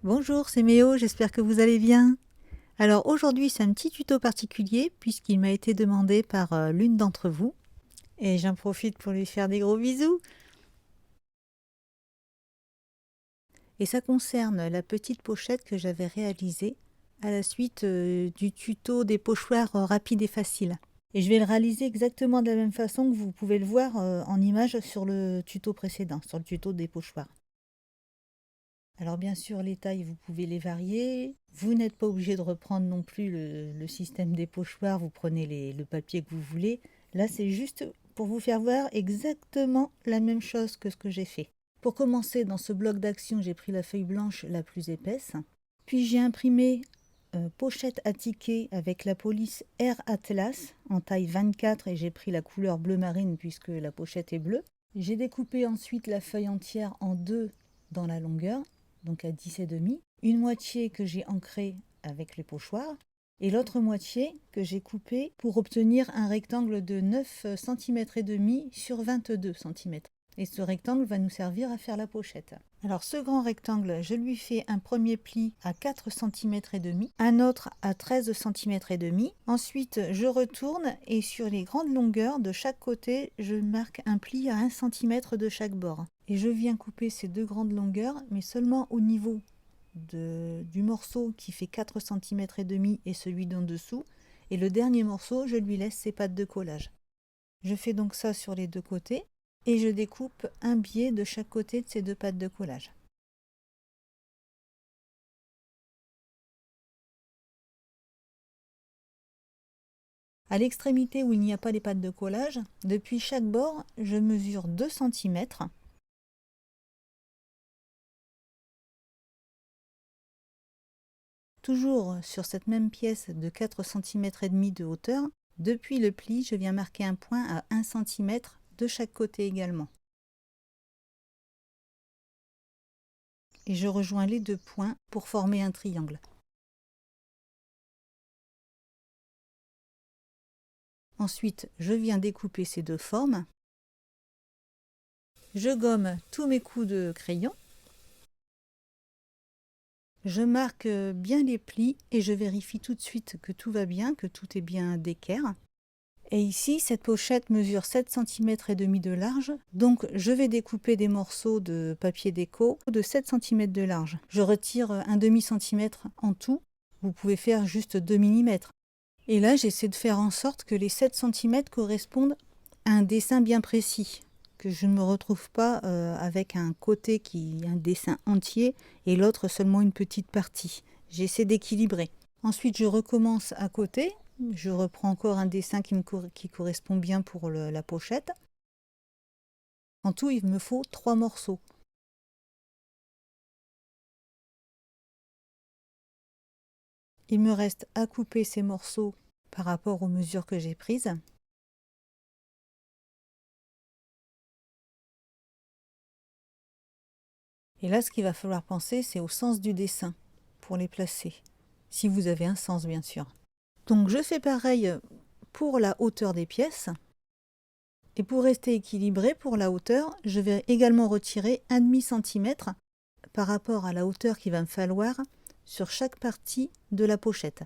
Bonjour, c'est Méo, j'espère que vous allez bien. Alors aujourd'hui c'est un petit tuto particulier puisqu'il m'a été demandé par l'une d'entre vous et j'en profite pour lui faire des gros bisous. Et ça concerne la petite pochette que j'avais réalisée à la suite du tuto des pochoirs rapides et faciles. Et je vais le réaliser exactement de la même façon que vous pouvez le voir en image sur le tuto précédent, sur le tuto des pochoirs. Alors bien sûr, les tailles, vous pouvez les varier. Vous n'êtes pas obligé de reprendre non plus le système des pochoirs. Vous prenez le papier que vous voulez. Là, c'est juste pour vous faire voir exactement la même chose que ce que j'ai fait. Pour commencer, dans ce bloc d'action, j'ai pris la feuille blanche la plus épaisse. Puis j'ai imprimé pochette à ticket avec la police Air Atlas en taille 24 et j'ai pris la couleur bleu marine puisque la pochette est bleue. J'ai découpé ensuite la feuille entière en deux dans la longueur, donc à 10,5, une moitié que j'ai ancrée avec les pochoirs et l'autre moitié que j'ai coupée pour obtenir un rectangle de 9 cm et demi sur 22 cm. Et ce rectangle va nous servir à faire la pochette. Alors ce grand rectangle, je lui fais un premier pli à 4 cm et demi, un autre à 13 cm et demi. Ensuite, je retourne et sur les grandes longueurs de chaque côté, je marque un pli à 1 cm de chaque bord. Et je viens couper ces deux grandes longueurs, mais seulement au niveau du morceau qui fait 4 cm et demi et celui d'en dessous. Et le dernier morceau, je lui laisse ses pattes de collage. Je fais donc ça sur les deux côtés et je découpe un biais de chaque côté de ces deux pattes de collage. À l'extrémité où il n'y a pas les pattes de collage, depuis chaque bord, je mesure 2 cm. Toujours sur cette même pièce de 4 cm et demi de hauteur, depuis le pli, je viens marquer un point à 1 cm de chaque côté également. Et je rejoins les deux points pour former un triangle. Ensuite, je viens découper ces deux formes. Je gomme tous mes coups de crayon. Je marque bien les plis et je vérifie tout de suite que tout va bien, que tout est bien d'équerre. Et ici, cette pochette mesure 7 cm et demi de large, donc je vais découper des morceaux de papier déco de 7 cm de large. Je retire un demi-centimètre en tout, vous pouvez faire juste 2 mm. Et là, j'essaie de faire en sorte que les 7 cm correspondent à un dessin bien précis, que je ne me retrouve pas avec un côté qui est un dessin entier et l'autre seulement une petite partie. J'essaie d'équilibrer. Ensuite, je recommence à côté. Je reprends encore un dessin qui correspond bien pour la pochette. En tout, il me faut 3 morceaux. Il me reste à couper ces morceaux par rapport aux mesures que j'ai prises. Et là, ce qu'il va falloir penser, c'est au sens du dessin pour les placer. Si vous avez un sens, bien sûr. Donc, je fais pareil pour la hauteur des pièces. Et pour rester équilibré pour la hauteur, je vais également retirer un demi-centimètre par rapport à la hauteur qu'il va me falloir sur chaque partie de la pochette.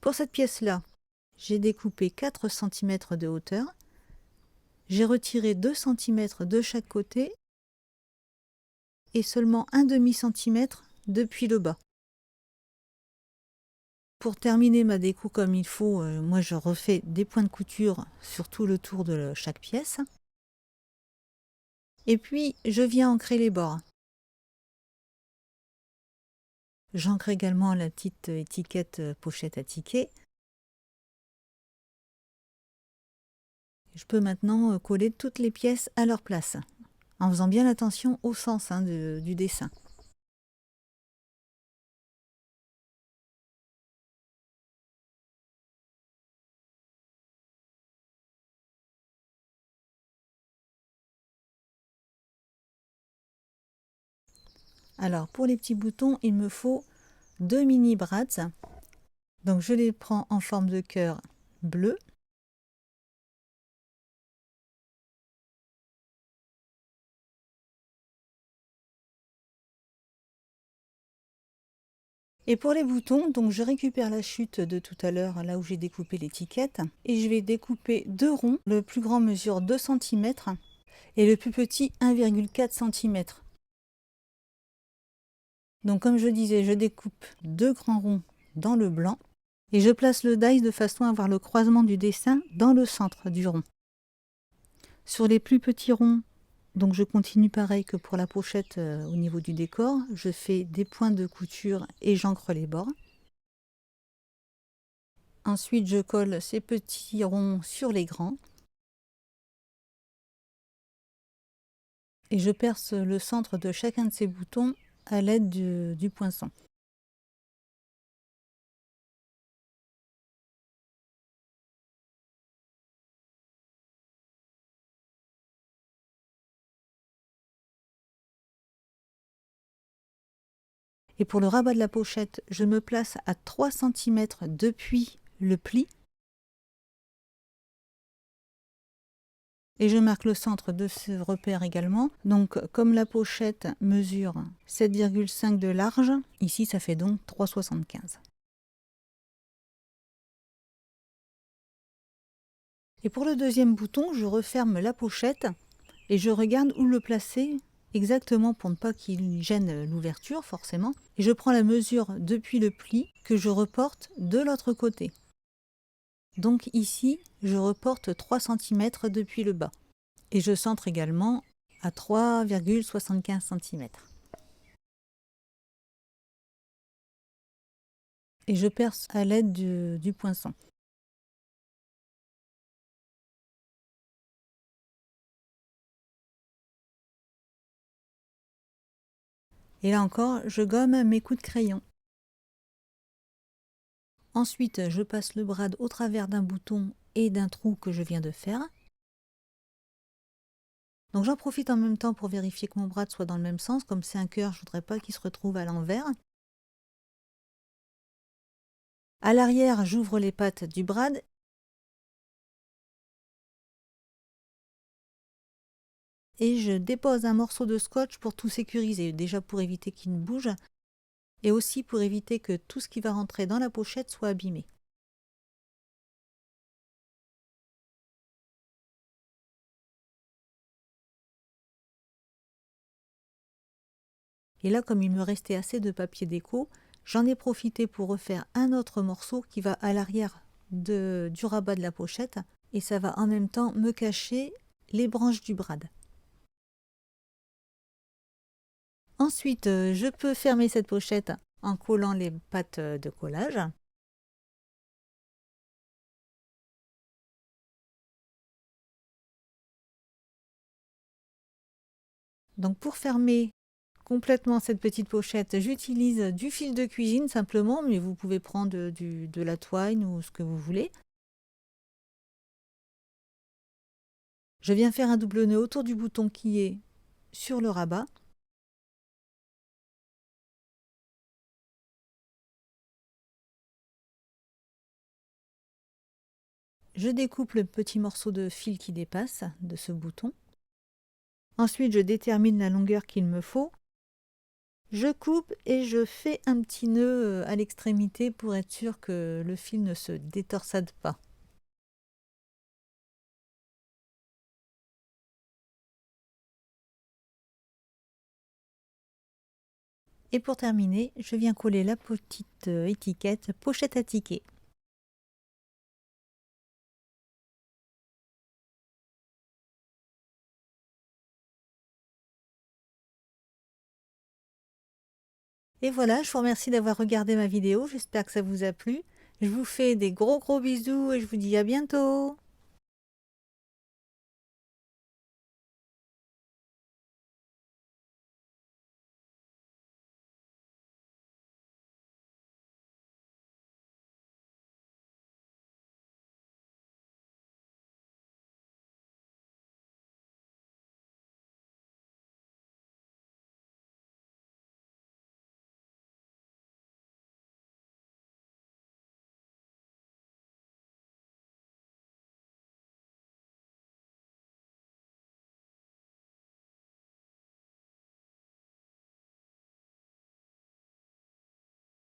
Pour cette pièce-là, j'ai découpé 4 cm de hauteur. J'ai retiré 2 cm de chaque côté et seulement un demi-centimètre depuis le bas. Pour terminer ma déco comme il faut, moi je refais des points de couture sur tout le tour de chaque pièce. Et puis je viens ancrer les bords. J'ancre également la petite étiquette pochette à ticket. Je peux maintenant coller toutes les pièces à leur place, en faisant bien attention au sens du dessin. Alors pour les petits boutons, il me faut 2 mini brads. Donc je les prends en forme de cœur bleu. Et pour les boutons, donc je récupère la chute de tout à l'heure, là où j'ai découpé l'étiquette, et je vais découper deux ronds. Le plus grand mesure 2 cm et le plus petit 1,4 cm. Donc comme je disais, je découpe deux grands ronds dans le blanc et je place le die de façon à avoir le croisement du dessin dans le centre du rond. Sur les plus petits ronds, donc je continue pareil que pour la pochette au niveau du décor, je fais des points de couture et j'encre les bords. Ensuite, je colle ces petits ronds sur les grands. Et je perce le centre de chacun de ces boutons à l'aide du poinçon. Et pour le rabat de la pochette, je me place à 3 cm depuis le pli. Et je marque le centre de ce repère également. Donc comme la pochette mesure 7,5 de large, ici ça fait donc 3,75. Et pour le deuxième bouton, je referme la pochette et je regarde où le placer exactement pour ne pas qu'il gêne l'ouverture forcément. Et je prends la mesure depuis le pli que je reporte de l'autre côté. Donc ici, je reporte 3 cm depuis le bas. Et je centre également à 3,75 cm. Et je perce à l'aide du poinçon. Et là encore, je gomme mes coups de crayon. Ensuite, je passe le brad au travers d'un bouton et d'un trou que je viens de faire. Donc j'en profite en même temps pour vérifier que mon brad soit dans le même sens. Comme c'est un cœur, je ne voudrais pas qu'il se retrouve à l'envers. À l'arrière, j'ouvre les pattes du brad. Et je dépose un morceau de scotch pour tout sécuriser. Déjà pour éviter qu'il ne bouge. Et aussi pour éviter que tout ce qui va rentrer dans la pochette soit abîmé. Et là, comme il me restait assez de papier déco, j'en ai profité pour refaire un autre morceau qui va à l'arrière du rabat de la pochette. Et ça va en même temps me cacher les branches du brad. Ensuite, je peux fermer cette pochette en collant les pattes de collage. Donc pour fermer complètement cette petite pochette, j'utilise du fil de cuisine simplement, mais vous pouvez prendre de la twine ou ce que vous voulez. Je viens faire un double nœud autour du bouton qui est sur le rabat. Je découpe le petit morceau de fil qui dépasse de ce bouton. Ensuite, je détermine la longueur qu'il me faut. Je coupe et je fais un petit nœud à l'extrémité pour être sûr que le fil ne se détorsade pas. Et pour terminer, je viens coller la petite étiquette pochette à tickets. Et voilà, je vous remercie d'avoir regardé ma vidéo, j'espère que ça vous a plu. Je vous fais des gros bisous et je vous dis à bientôt.